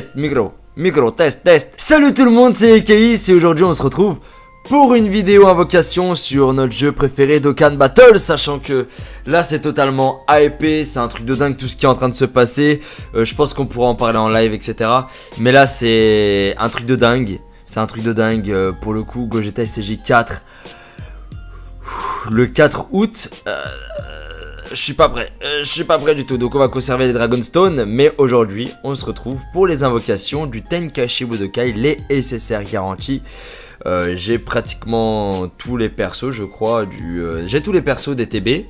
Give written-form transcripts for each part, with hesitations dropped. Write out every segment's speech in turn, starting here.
test. Salut tout le monde, c'est Ekaïs et aujourd'hui on se retrouve pour une vidéo invocation sur notre jeu préféré Dokkan Battle, sachant que là c'est totalement hypé, c'est un truc de dingue tout ce qui est en train de se passer. Je pense qu'on pourra en parler en live, etc. Mais là c'est un truc de dingue, pour le coup. Gogeta SCJ 4 le 4 août. Je suis pas prêt du tout, donc on va conserver les Dragonstone. Mais aujourd'hui on se retrouve pour les invocations du Tenkaichi Budokai, les SSR garantis. J'ai pratiquement tous les persos, je crois, j'ai tous les persos des TB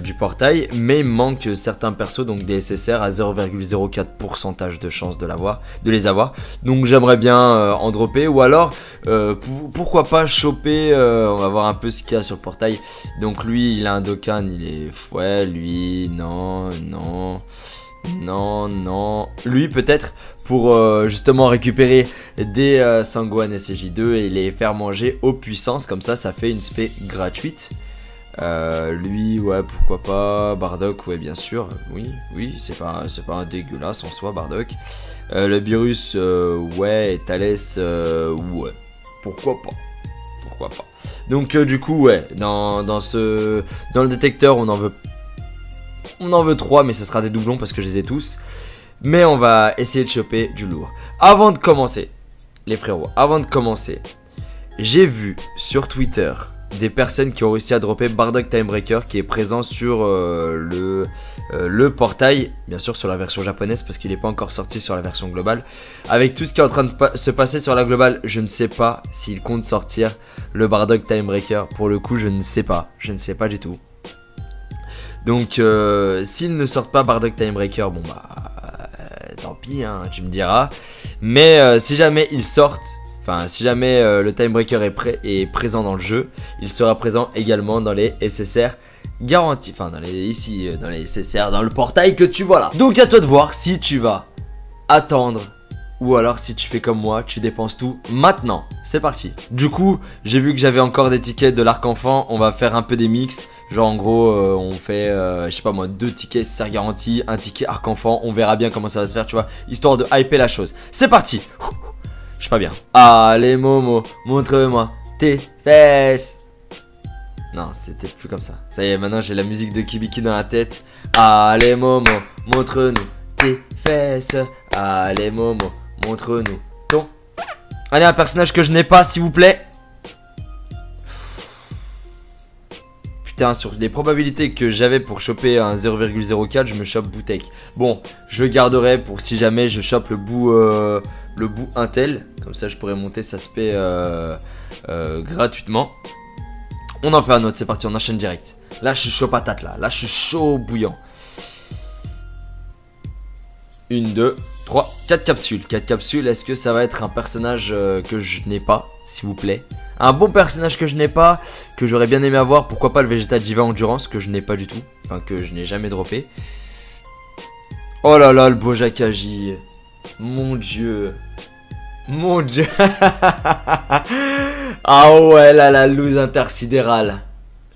du portail, mais il manque certains persos, donc des SSR à 0,04% de chance de les avoir. Donc j'aimerais bien en dropper, ou alors pourquoi pas choper, on va voir un peu ce qu'il y a sur le portail. Donc lui il a un Dokkan, lui non, lui peut-être pour justement récupérer des Sangohan SCJ2 et les faire manger aux puissances, comme ça fait une spé gratuite. Lui ouais, pourquoi pas. Bardock, ouais, bien sûr, oui c'est pas un dégueulasse en soi, Bardock. Le Beerus, ouais, et Thalès, ouais, pourquoi pas. Donc du coup ouais, dans le détecteur on en veut 3, mais ce sera des doublons parce que je les ai tous. Mais on va essayer de choper du lourd. Avant de commencer, les frérots, j'ai vu sur Twitter des personnes qui ont réussi à dropper Bardock Timebreaker, qui est présent sur le portail, bien sûr sur la version japonaise parce qu'il n'est pas encore sorti sur la version globale. Avec tout ce qui est en train de se passer sur la globale, je ne sais pas s'il compte sortir le Bardock Timebreaker. Pour le coup, je ne sais pas du tout. Donc s'ils ne sortent pas Bardock Timebreaker, bon bah tant pis, hein, tu me diras. Mais si jamais ils sortent, si jamais le Timebreaker est présent dans le jeu, il sera présent également dans les SSR garantis. Dans les SSR, dans le portail que tu vois là. Donc à toi de voir si tu vas attendre, ou alors si tu fais comme moi, tu dépenses tout maintenant. C'est parti. Du coup, j'ai vu que j'avais encore des tickets de l'arc enfant. On va faire un peu des mix. Genre en gros, on fait, je sais pas moi, 2 tickets SSR garantis, un ticket arc enfant. On verra bien comment ça va se faire, tu vois, histoire de hyper la chose. C'est parti. Je suis pas bien. Allez Momo, montre-moi tes fesses. Non, c'était plus comme ça. Ça y est, maintenant j'ai la musique de Kibiki dans la tête. Allez Momo, montre-nous tes fesses. Allez Momo, montre-nous ton. Allez, un personnage que je n'ai pas, s'il vous plaît. Putain, sur les probabilités que j'avais pour choper un 0,04, je me chope Boutek. Bon, je garderai pour si jamais je chope le bout Intel. Comme ça, je pourrais monter sa spé gratuitement. On en fait un autre, c'est parti, on enchaîne direct. Là, je suis chaud patate, là je suis chaud bouillant. 1, 2, 3, 4 capsules. 4 capsules, est-ce que ça va être un personnage que je n'ai pas, s'il vous plaît? Un bon personnage que je n'ai pas, que j'aurais bien aimé avoir. Pourquoi pas le Vegeta Diva Endurance, que je n'ai pas du tout. Enfin, que je n'ai jamais droppé. Oh là là, le Bojakagi. Mon dieu. Ah ouais, là, la loose intersidérale.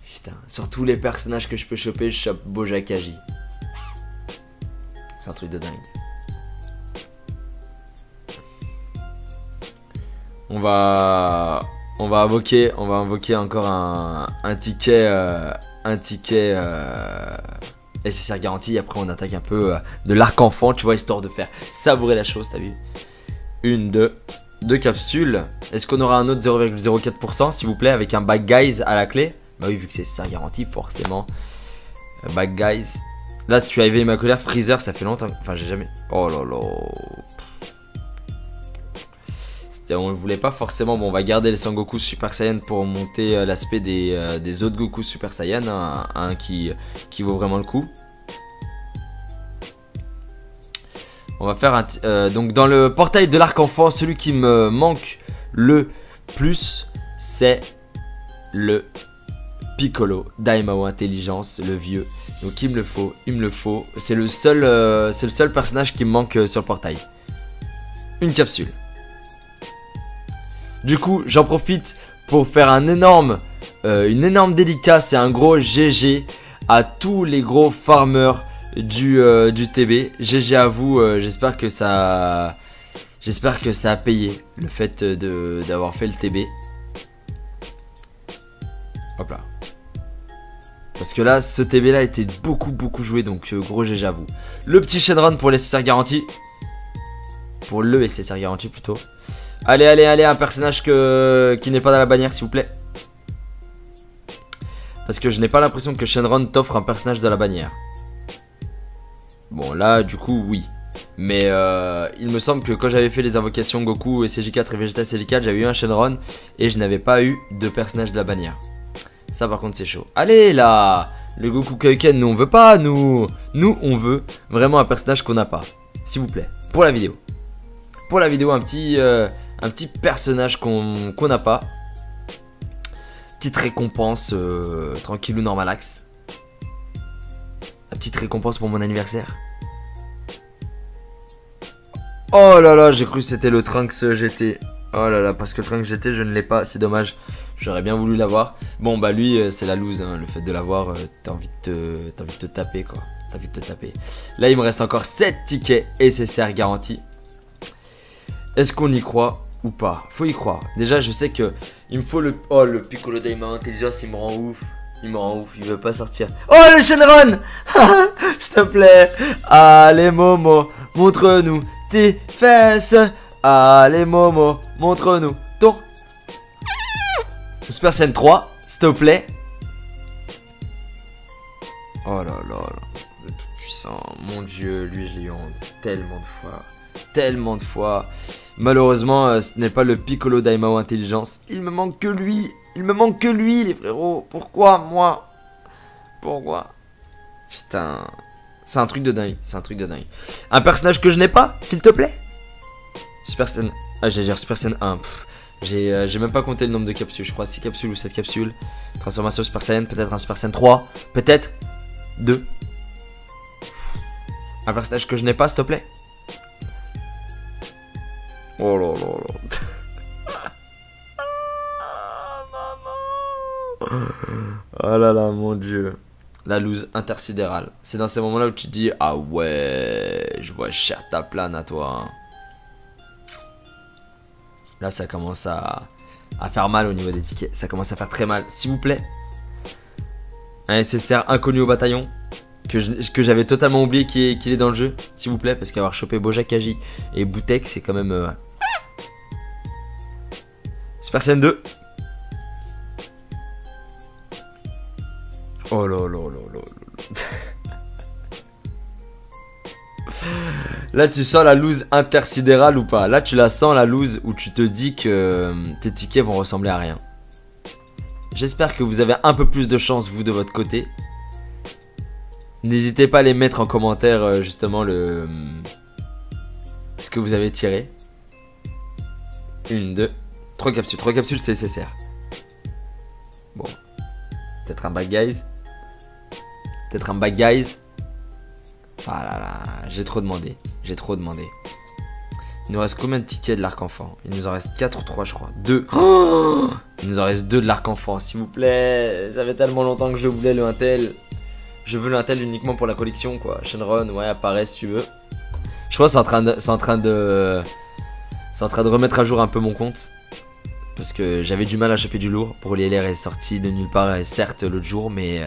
Putain, sur tous les personnages que je peux choper, je chope Bojakagi. C'est un truc de dingue. On va invoquer encore un ticket SSR garanti. Après on attaque un peu de l'arc enfant, tu vois, histoire de faire savourer la chose, t'as vu. 1, 2 capsules. Est-ce qu'on aura un autre 0,04% s'il vous plaît, avec un Bad Guys à la clé? Bah oui, vu que c'est SSR garanti, forcément. Bad Guys. Là tu as éveillé ma colère. Freezer, ça fait longtemps. Enfin j'ai jamais. Oh là là. On ne voulait pas forcément. Bon, on va garder les Sangoku Super Saiyan pour monter l'aspect des autres Goku Super Saiyan, hein, un qui vaut vraiment le coup. On va faire donc dans le portail de l'arc enfant, celui qui me manque le plus, c'est le Piccolo Daimao Intelligence, le vieux. Donc il me le faut. C'est le seul personnage qui me manque sur le portail. Une capsule. Du coup, j'en profite pour faire une énorme dédicace et un gros GG à tous les gros farmers du TB. GG à vous, j'espère que ça a payé le fait d'avoir fait le TB. Hop là. Parce que là, ce TB là était beaucoup joué, donc gros GG à vous. Le petit Shenron pour les SSR garantis. Pour le SSR garanti plutôt. Allez, un personnage qui n'est pas dans la bannière s'il vous plaît. Parce que je n'ai pas l'impression que Shenron t'offre un personnage de la bannière. Bon là du coup oui. Mais il me semble que quand j'avais fait les invocations Goku SCJ4 et Vegeta SCJ4, j'avais eu un Shenron et je n'avais pas eu de personnage de la bannière. Ça par contre c'est chaud. Allez là, le Goku Kaioken, nous on veut pas, nous on veut vraiment un personnage qu'on n'a pas. S'il vous plaît, pour la vidéo. Pour la vidéo, un petit personnage qu'on n'a pas. Petite récompense tranquillou normalax. La petite récompense pour mon anniversaire. Oh là là, j'ai cru que c'était le Trunks GT. Oh là là, parce que le Trunks GT je ne l'ai pas, c'est dommage. J'aurais bien voulu l'avoir. Bon bah lui c'est la loose, hein. Le fait de l'avoir, t'as envie de te taper quoi. T'as envie de te taper. Là il me reste encore 7 tickets SSR garantis. Est-ce qu'on y croit ou pas? Faut y croire. Déjà je sais que il me faut le... Oh le Piccolo Daima Intelligence, il me rend ouf. Il veut pas sortir. Oh le Shenron. S'il te plaît. Allez Momo, montre-nous tes fesses. Allez Momo, montre-nous ton Super Saiyan 3, s'il te plaît. Oh là là là, le tout puissant. Mon dieu, lui je l'ai eu en tellement de fois. Tellement de fois. Malheureusement, ce n'est pas le Piccolo Daimao Intelligence. Il me manque que lui. Il me manque que lui, les frérots. Pourquoi, moi? Pourquoi? Putain. C'est un truc de dingue. C'est un truc de dingue. Un personnage que je n'ai pas, s'il te plaît. Super Saiyan. Ah, j'ai dire Super Saiyan 1. J'ai même pas compté le nombre de capsules. Je crois 6 capsules ou 7 capsules. Transformation Super Saiyan. Peut-être un Super Saiyan 3. Peut-être 2. Un personnage que je n'ai pas, s'il te plaît. Oh là là là. Oh là là, mon dieu. La loose intersidérale. C'est dans ces moments-là où tu te dis, ah ouais, je vois cher ta plane à toi. Là, ça commence à faire mal au niveau des tickets. Ça commence à faire très mal. S'il vous plaît. Un SSR inconnu au bataillon. Que j'avais totalement oublié qu'il est dans le jeu. S'il vous plaît. Parce qu'avoir chopé Bojack Kaji et Boutek, c'est quand même... Super Saiyan 2. Oh là là là là là. Là tu sens la loose intersidérale ou pas? Là tu la sens la loose où tu te dis que tes tickets vont ressembler à rien. J'espère que vous avez un peu plus de chance vous de votre côté. N'hésitez pas à les mettre en commentaire justement ce que vous avez tiré. 1, 2, 3 capsules. 3 capsules c'est SSR. Bon. Peut-être un bad guys. Peut-être un bad guys. Ah là là, j'ai trop demandé. J'ai trop demandé. Il nous reste combien de tickets de l'arc-enfant? Il nous en reste 4 ou 3 je crois. 2. Oh, il nous en reste 2 de l'arc-enfant s'il vous plaît. Ça fait tellement longtemps que je le voulais le Intel. Je veux le Intel uniquement pour la collection quoi. Shenron, ouais apparaît si tu veux. Je crois que c'est en train de remettre à jour un peu mon compte. Parce que j'avais du mal à choper du lourd. Broly LR est sorti de nulle part, certes l'autre jour, mais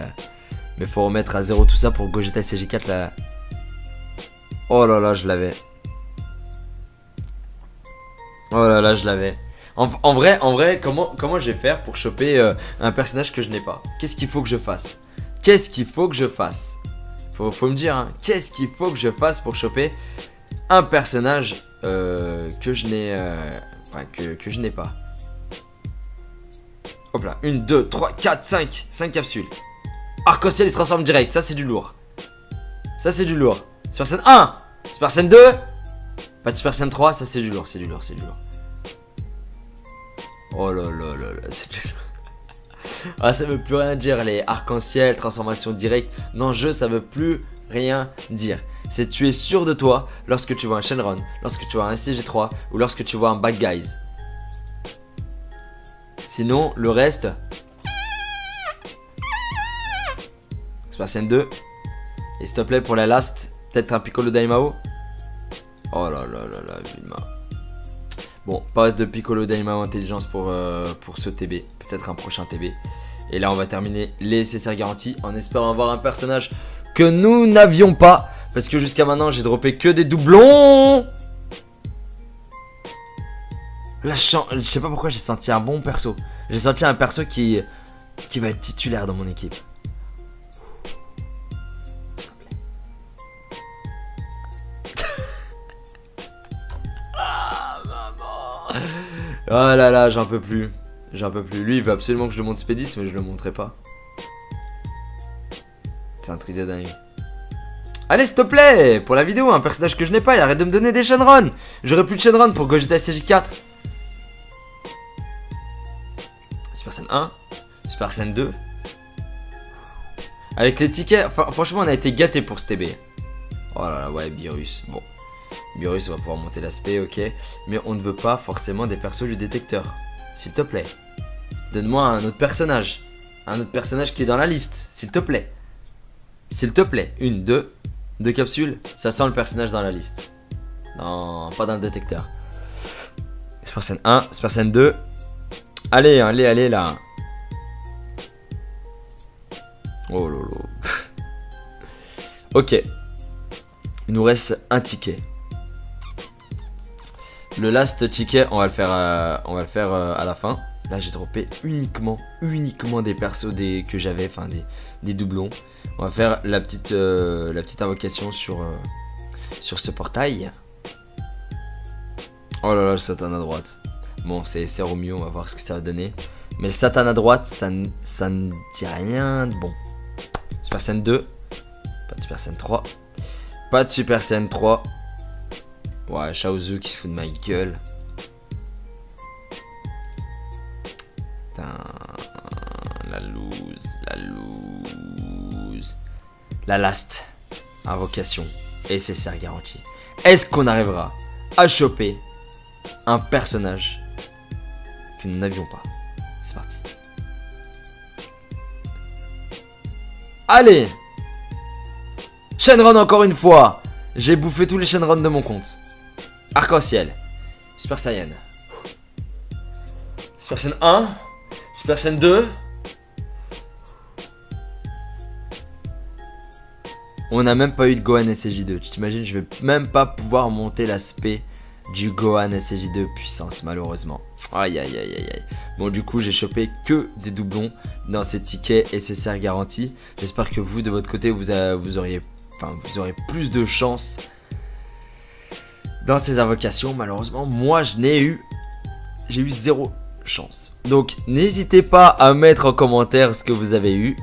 faut remettre à zéro tout ça pour Gogeta SCJ4 là. Oh là là, je l'avais. Oh là là, je l'avais. En vrai, comment je vais faire pour choper un personnage que je n'ai pas? Qu'est-ce qu'il faut que je fasse? Qu'est-ce qu'il faut que je fasse? Faut me dire, hein, qu'est-ce qu'il faut que je fasse pour choper un personnage que je n'ai que je n'ai pas? Hop là, 1, 2, 3, 4, 5 capsules. Arc-en-ciel il se transforme direct, ça c'est du lourd. Ça c'est du lourd. Super Saiyan 1, Super Saiyan 2. Pas de Super Saiyan 3, ça c'est du lourd, c'est du lourd, c'est du lourd. Oh là là là là, c'est du lourd. Ah ça veut plus rien dire les arc-en-ciel, transformation directe. Dans le jeu ça veut plus rien dire. C'est tu es sûr de toi lorsque tu vois un Shenron, lorsque tu vois un SCJ3 ou lorsque tu vois un Bad Guys. Sinon le reste... Super Saiyan 2. Et s'il te plaît, pour la last, peut-être un Piccolo Daimao. Oh là là là là, Vilma. Bon, pas de Piccolo Daimao intelligence pour ce TB. Peut-être un prochain TB. Et là, on va terminer les SSR garantis en espérant avoir un personnage que nous n'avions pas. Parce que jusqu'à maintenant, j'ai droppé que des doublons. Là, je sais pas pourquoi j'ai senti un bon perso. J'ai senti un perso qui va être titulaire dans mon équipe. Oh là là, j'en peux plus. J'en peux plus. Lui, il veut absolument que je le monte Spédis, mais je le montrerai pas. C'est un truc de dingue. Allez, s'il te plaît, pour la vidéo, un personnage que je n'ai pas, et arrête de me donner des Shenron. J'aurai plus de Shenron pour Gogeta SCJ4. Super Saiyan 1, Super Saiyan 2. Avec les tickets, enfin, franchement, on a été gâtés pour ce TB. Oh là là, ouais, Beerus. Bon. Beerus, on va pouvoir monter l'aspect, ok. Mais on ne veut pas forcément des persos du détecteur. S'il te plaît. Donne-moi un autre personnage. Un autre personnage qui est dans la liste. S'il te plaît. S'il te plaît. Une, deux capsules. Ça sent le personnage dans la liste. Non, pas dans le détecteur. Super Saiyan 1, Super Saiyan 2. Allez, allez, allez là. Oh lolo. Ok. Il nous reste un ticket. Le last ticket, on va le faire à la fin. Là, j'ai droppé uniquement des persos que j'avais, enfin des doublons. On va faire la petite invocation sur ce portail. Oh là là, le Satan à droite. Bon, c'est Romeo, on va voir ce que ça va donner. Mais le Satan à droite, ça ne dit rien de bon. Super Saiyan 2. Pas de Super Saiyan 3. Pas de Super Saiyan 3. Ouais, Chaozu qui se fout de ma gueule. Putain, la loose. La last invocation SSR garantie. Est-ce qu'on arrivera à choper un personnage que nous n'avions pas? C'est parti. Allez, Shenron encore une fois. J'ai bouffé tous les Shenron de mon compte. Arc-en-ciel. Super Saiyan. Super Saiyan 1. Super Saiyan 2. On n'a même pas eu de Gohan SCJ2. Tu t'imagines, je vais même pas pouvoir monter l'aspect du Gohan SCJ2 puissance, malheureusement. Aïe aïe aïe aïe aïe. Bon, du coup, j'ai chopé que des doublons dans ces tickets SSR garantis. J'espère que vous, de votre côté, vous aurez plus de chance dans ces invocations. Malheureusement, moi, j'ai eu 0 chance. Donc, n'hésitez pas à mettre en commentaire ce que vous avez eu.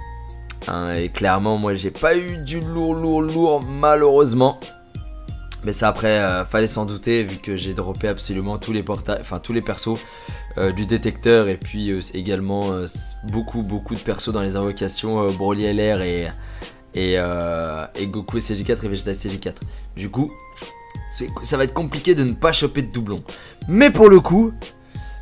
Hein, et clairement, moi, j'ai pas eu du lourd, malheureusement. Mais ça, après, fallait s'en douter, vu que j'ai droppé absolument tous les portails, enfin tous les persos du détecteur, et puis également beaucoup de persos dans les invocations Broly LR et Goku SCJ4 et Vegeta SCJ4. Du coup, ça va être compliqué de ne pas choper de doublons. Mais pour le coup,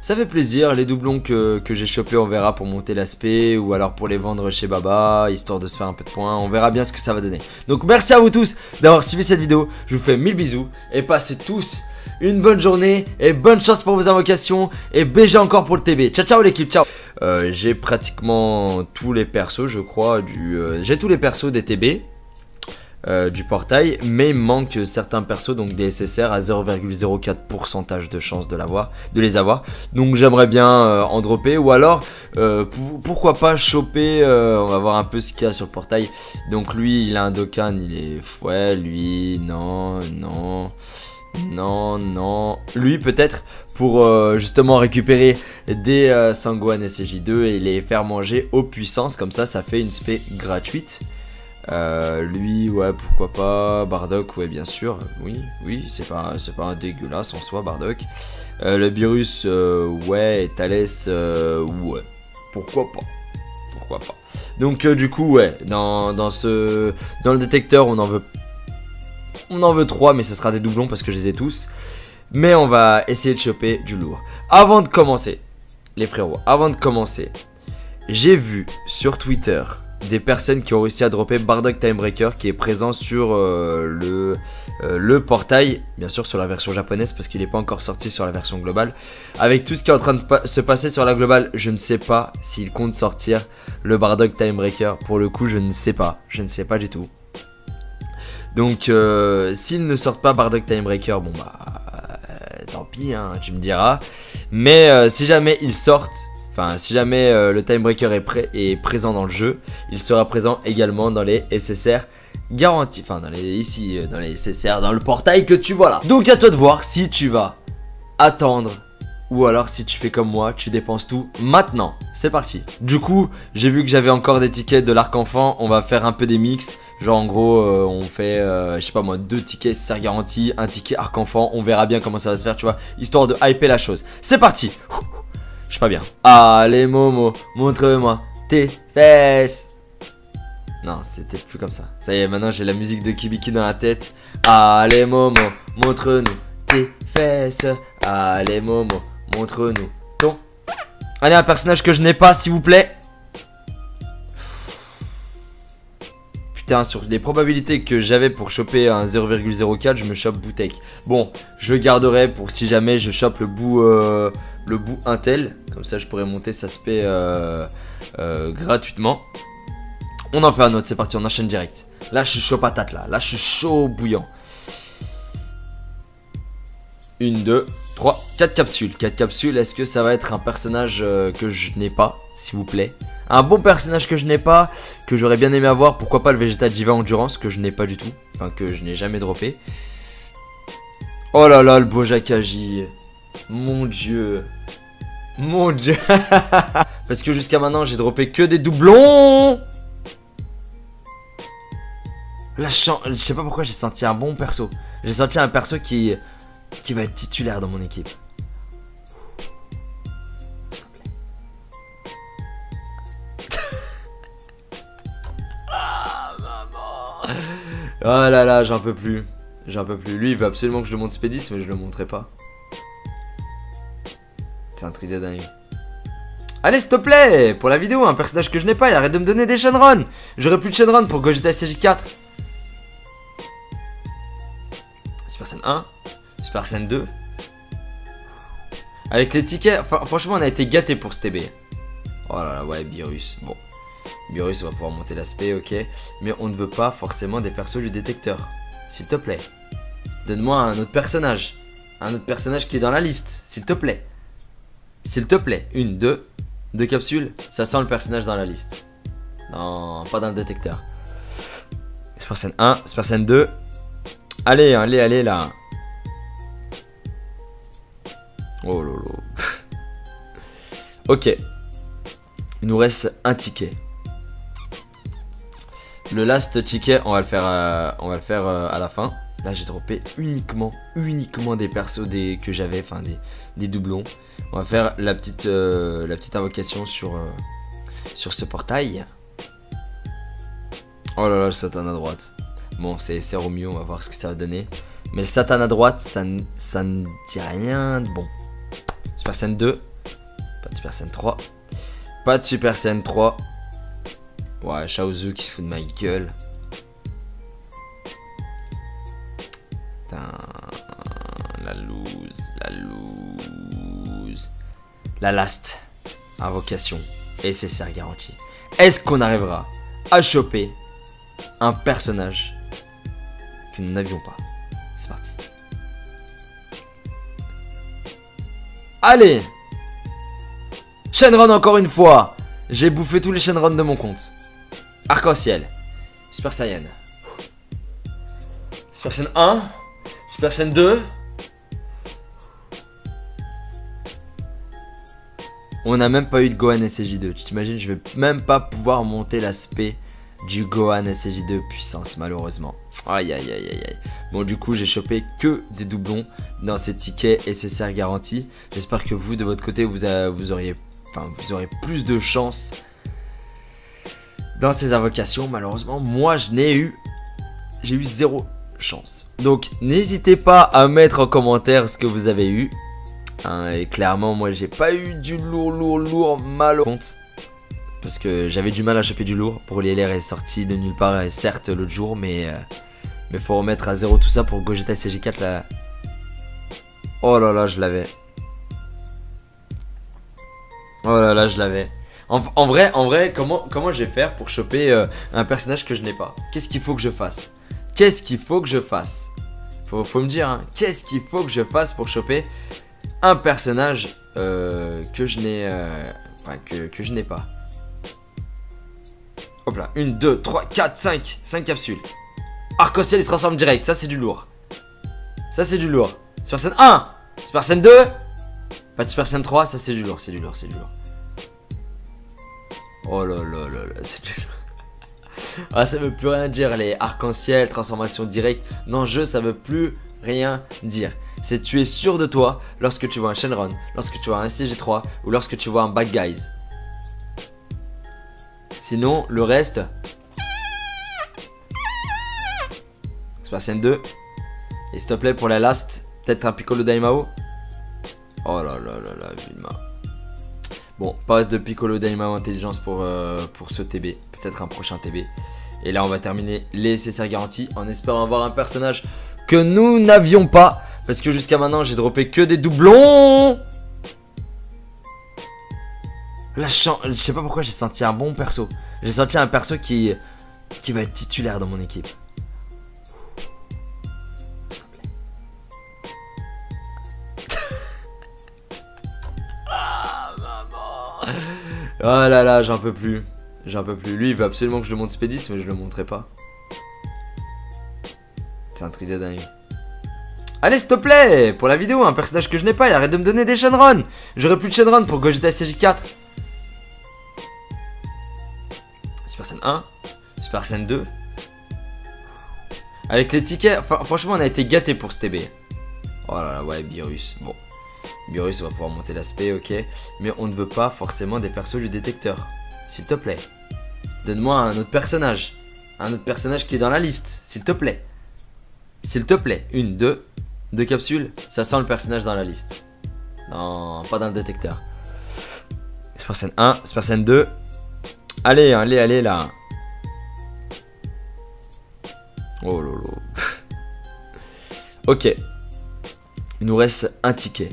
ça fait plaisir. Les doublons que j'ai chopés, on verra pour monter l'aspect, ou alors pour les vendre chez Baba, histoire de se faire un peu de points. On verra bien ce que ça va donner. Donc merci à vous tous d'avoir suivi cette vidéo. Je vous fais 1000 bisous et passez tous une bonne journée et bonne chance pour vos invocations. Et BG encore pour le TB. Ciao ciao l'équipe, ciao. J'ai pratiquement tous les persos, je crois, j'ai tous les persos des TB. Du portail, mais il manque certains persos, donc des SSR à 0,04% de chance de les avoir. Donc j'aimerais bien en dropper, ou alors pourquoi pas choper, on va voir un peu ce qu'il y a sur le portail. Donc lui il a un Dokkan, il est ouais, lui non. Lui peut-être pour justement récupérer des Sangohan SCJ2 et les faire manger aux puissances, comme ça fait une spé gratuite. Lui, ouais, pourquoi pas. Bardock, ouais, bien sûr. Oui, c'est pas un dégueulasse en soi, Bardock. Le Beerus, ouais, et Thalès, ouais. Pourquoi pas. Donc, du coup, ouais, dans le détecteur, on en veut 3, mais ça sera des doublons parce que je les ai tous. Mais on va essayer de choper du lourd. Avant de commencer, les frérots, j'ai vu sur Twitter des personnes qui ont réussi à dropper Bardock Timebreaker qui est présent sur le portail, bien sûr sur la version japonaise parce qu'il n'est pas encore sorti sur la version globale. Avec tout ce qui est en train de se passer sur la globale, je ne sais pas s'il compte sortir le Bardock Timebreaker. Pour le coup, je ne sais pas du tout. Donc s'ils ne sortent pas Bardock Timebreaker, bon bah tant pis, hein, tu me diras. Mais si jamais ils sortent, enfin si jamais le Timebreaker est présent dans le jeu, il sera présent également dans les SSR garantis. Enfin dans les SSR, dans le portail que tu vois là. Donc à toi de voir si tu vas attendre ou alors si tu fais comme moi, tu dépenses tout maintenant. C'est parti. Du coup, j'ai vu que j'avais encore des tickets de l'arc enfant. On va faire un peu des mix. Genre en gros, on fait, je sais pas moi, 2 tickets SSR garantis, un ticket arc enfant. On verra bien comment ça va se faire, tu vois, histoire de hyper la chose. C'est parti. Je suis pas bien. Allez Momo, montre-moi tes fesses. Non, c'était plus comme ça. Ça y est, maintenant j'ai la musique de Kibiki dans la tête. Allez Momo, montre-nous tes fesses. Allez Momo, montre-nous ton... Allez, un personnage que je n'ai pas, s'il vous plaît. Putain, sur les probabilités que j'avais pour choper un 0,04, je me chope Boutek. Bon, je garderai pour si jamais je chope le bout Intel. Comme ça, je pourrais monter sa spé gratuitement. On en fait un autre, c'est parti, on enchaîne direct. Là, je suis chaud patate, là je suis chaud bouillant. 1, 2, 3, 4 capsules. 4 capsules, est-ce que ça va être un personnage que je n'ai pas, s'il vous plaît? Un bon personnage que je n'ai pas, que j'aurais bien aimé avoir. Pourquoi pas le Vegeta Diva Endurance, que je n'ai pas du tout. Enfin, que je n'ai jamais droppé. Oh là là, le beau Jakaji. Mon dieu. Mon dieu. Parce que jusqu'à maintenant, j'ai droppé que des doublons. Là, je sais pas pourquoi j'ai senti un bon perso. J'ai senti un perso qui va être titulaire dans mon équipe. Ah, maman. Oh là là, j'en peux plus. J'en peux plus. Lui, il veut absolument que je le monte Spédis, mais je le montrerai pas. C'est un truc de dingue. Allez, s'il te plaît, pour la vidéo, un personnage que je n'ai pas, et arrête de me donner des Shenron. J'aurai plus de Shenron pour Gogeta SCJ4. Super Saiyan 1, Super Saiyan 2. Avec les tickets, franchement, on a été gâtés pour ce TB. Oh là là, ouais, Beerus. Bon, Beerus, on va pouvoir monter l'aspect, ok. Mais on ne veut pas forcément des persos du détecteur. S'il te plaît. Donne-moi un autre personnage. Un autre personnage qui est dans la liste, s'il te plaît. S'il te plaît. 1, 2, 2 capsules. Ça sent le personnage dans la liste. Non, pas dans le détecteur. Super Saiyan 1, Super Saiyan 2. Allez, allez, allez là. Oh lolo. Ok. Il nous reste un ticket. Le last ticket, on va le faire à la fin. Là, j'ai droppé uniquement des persos que j'avais, enfin des doublons. On va faire la petite invocation sur ce portail. Oh là là, le Satan à droite. Bon, c'est Romeo, on va voir ce que ça va donner. Mais le Satan à droite, ça ne dit rien de bon. Super Saiyan 2. Pas de Super Saiyan 3. Pas de Super Saiyan 3. Ouais, Shaozu qui se fout de ma gueule. Putain, la loose. La last invocation. SSR garantie. Est-ce qu'on arrivera à choper un personnage que nous n'avions pas? C'est parti. Allez, Shenron encore une fois. J'ai bouffé tous les Shenron de mon compte. Arc-en-ciel. Super Saiyan. Super Saiyan 1. Super Saiyan 2. On n'a même pas eu de Gohan SCJ2. Tu t'imagines, je vais même pas pouvoir monter l'aspect du Gohan SCJ2 puissance, malheureusement. Aïe aïe aïe aïe aïe. Bon, du coup, j'ai chopé que des doublons dans ces tickets SSR garantis. J'espère que vous, de votre côté, vous aurez plus de chance dans ces invocations. Malheureusement, moi, j'ai eu 0 chance. Donc, n'hésitez pas à mettre en commentaire ce que vous avez eu. Hein, et clairement, moi, j'ai pas eu du lourd mal au compte. Parce que j'avais du mal à choper du lourd. Brolier est sorti de nulle part, certes, l'autre jour, mais faut remettre à zéro tout ça pour Gogeta SCJ4 là. Oh là là, je l'avais. Oh là là, je l'avais. En vrai, comment je vais faire pour choper un personnage que je n'ai pas? Qu'est-ce qu'il faut que je fasse? Qu'est-ce qu'il faut que je fasse? Faut me dire, hein, qu'est-ce qu'il faut que je fasse pour choper un personnage que je n'ai que je n'ai pas. Hop là, 1, 2, 3, 4, 5 capsules. Arc-en-ciel il se transforme direct, ça c'est du lourd. Ça c'est du lourd. Super Saiyan 1, Super Saiyan 2. Pas de Super Saiyan 3, ça c'est du lourd, c'est du lourd. Oh là là là là, c'est du lourd. Ah, ça veut plus rien dire, les arc-en-ciel, transformation directe. Dans le jeu, ça veut plus rien dire. C'est tu es sûr de toi lorsque tu vois un Shenron, lorsque tu vois un SCJ3 ou lorsque tu vois un Bad Guys. Sinon, le reste... Super Saiyan 2. Et s'il te plaît, pour la last, peut-être un Piccolo Daimao. Oh là là là là, Vilma. Bon, pas de Piccolo Daimao intelligence pour ce TB. Peut-être un prochain TB. Et là, on va terminer les SSR garantis en espérant avoir un personnage que nous n'avions pas. Parce que jusqu'à maintenant, j'ai droppé que des doublons. Là, je sais pas pourquoi j'ai senti un bon perso. J'ai senti un perso qui va être titulaire dans mon équipe. Ah, maman. Oh là là, j'en peux plus. Lui, il veut absolument que je le monte Spédis, mais je le montrerai pas. C'est un truc de dingue. Allez, s'il te plaît, pour la vidéo, un personnage que je n'ai pas, et arrête de me donner des Shenron. J'aurai plus de Shenron pour Gogeta SCJ4. Super Saiyan 1, Super Saiyan 2. Avec les tickets, franchement, on a été gâtés pour ce TB. Oh là là, ouais, Beerus. Bon, Beerus, on va pouvoir monter l'aspect, ok. Mais on ne veut pas forcément des persos du détecteur. S'il te plaît. Donne-moi un autre personnage. Un autre personnage qui est dans la liste, s'il te plaît. S'il te plaît. 1, 2 capsules. Ça sent le personnage dans la liste. Non, pas dans le détecteur. Super Saiyan 1, Super Saiyan 2. Allez, allez là. Oh lolo. Ok. Il nous reste un ticket.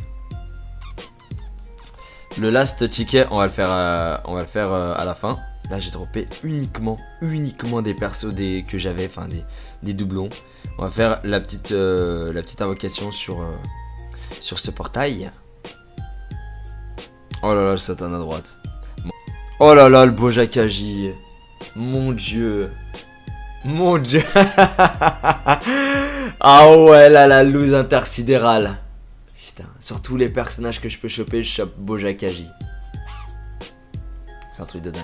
Le last ticket, on va le faire à la fin. Là, j'ai droppé uniquement des persos que j'avais, enfin des doublons. On va faire la petite invocation sur ce portail. Oh là là, le Satan à droite. Oh là là, le Bojakagi. Mon dieu. Ah ouais, là, la loose intersidérale. Putain, sur tous les personnages que je peux choper, je chope Bojakagi. C'est un truc de dingue.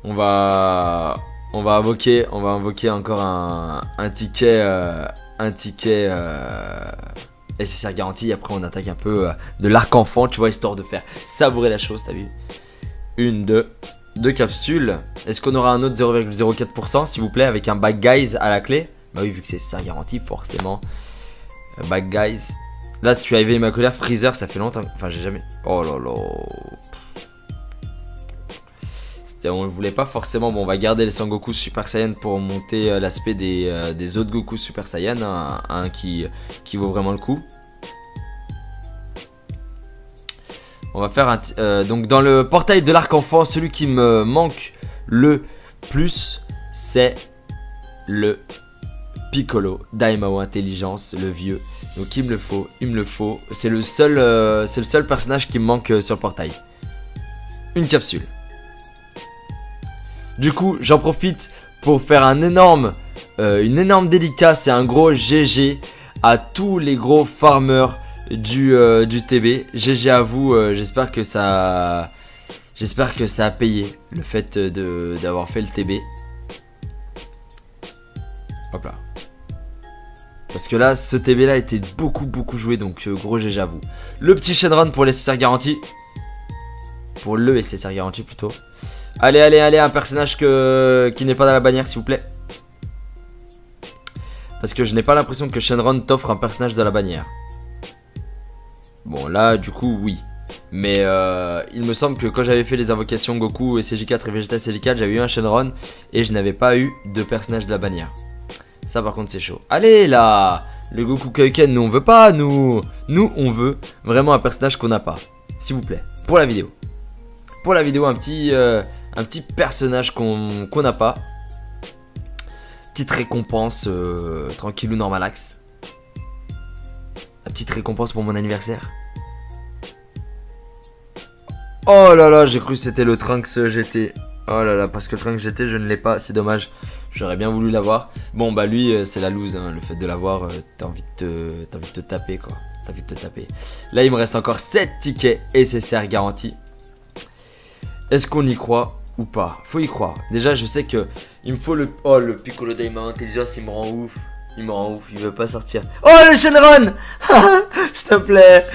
On va invoquer encore un ticket SSR garanti. Après on attaque un peu de l'arc enfant, tu vois, histoire de faire savourer la chose, t'as vu. 1, 2 capsules. Est-ce qu'on aura un autre 0,04% s'il vous plaît, avec un Bad Guys à la clé? Bah oui, vu que c'est SSR garanti, forcément. Bad Guys. Là tu as éveillé ma colère. Freezer, ça fait longtemps. Enfin j'ai jamais. Oh là là. On ne voulait pas forcément. Bon, on va garder les Sangoku Super Saiyan pour monter l'aspect des autres Goku Super Saiyan, hein, un qui vaut vraiment le coup. On va faire un donc dans le portail de l'arc enfant, celui qui me manque le plus, c'est le Piccolo Daimao Intelligence, le vieux. Donc il me le faut. C'est le seul personnage qui me manque sur le portail. Une capsule. Du coup, j'en profite pour faire une énorme dédicace et un gros GG à tous les gros farmers du TB. GG à vous, j'espère que ça a payé le fait d'avoir fait le TB. Hop là. Parce que là, ce TB là était beaucoup joué, donc gros GG à vous. Le petit Shenron pour les SSR garantis. Pour le SSR garanti plutôt. Allez, un personnage qui n'est pas dans la bannière, s'il vous plaît. Parce que je n'ai pas l'impression que Shenron t'offre un personnage dans la bannière. Bon, là, du coup, oui. Mais il me semble que quand j'avais fait les invocations Goku, SCJ4 et Vegeta SCJ4, j'avais eu un Shenron et je n'avais pas eu de personnage de la bannière. Ça par contre c'est chaud. Allez là, le Goku Kaioken, nous on veut pas, nous on veut vraiment un personnage qu'on n'a pas. S'il vous plaît, pour la vidéo. Pour la vidéo, un petit personnage qu'on n'a pas. Petite récompense, tranquillou normalax. La petite récompense pour mon anniversaire. Oh là là, j'ai cru que c'était le Trunks GT. Oh là là, parce que le Trunks GT, je ne l'ai pas, c'est dommage. J'aurais bien voulu l'avoir. Bon, bah lui, c'est la loose, hein. Le fait de l'avoir, t'as envie de te taper, quoi. T'as envie de te taper. Là, il me reste encore 7 tickets SSR garantis. Est-ce qu'on y croit ou pas? Faut y croire. Déjà, je sais que il me faut le... Oh, le Piccolo Daima Intelligence, il me rend ouf. Il me rend ouf, il veut pas sortir. Oh, le Shenron. S'il te plaît.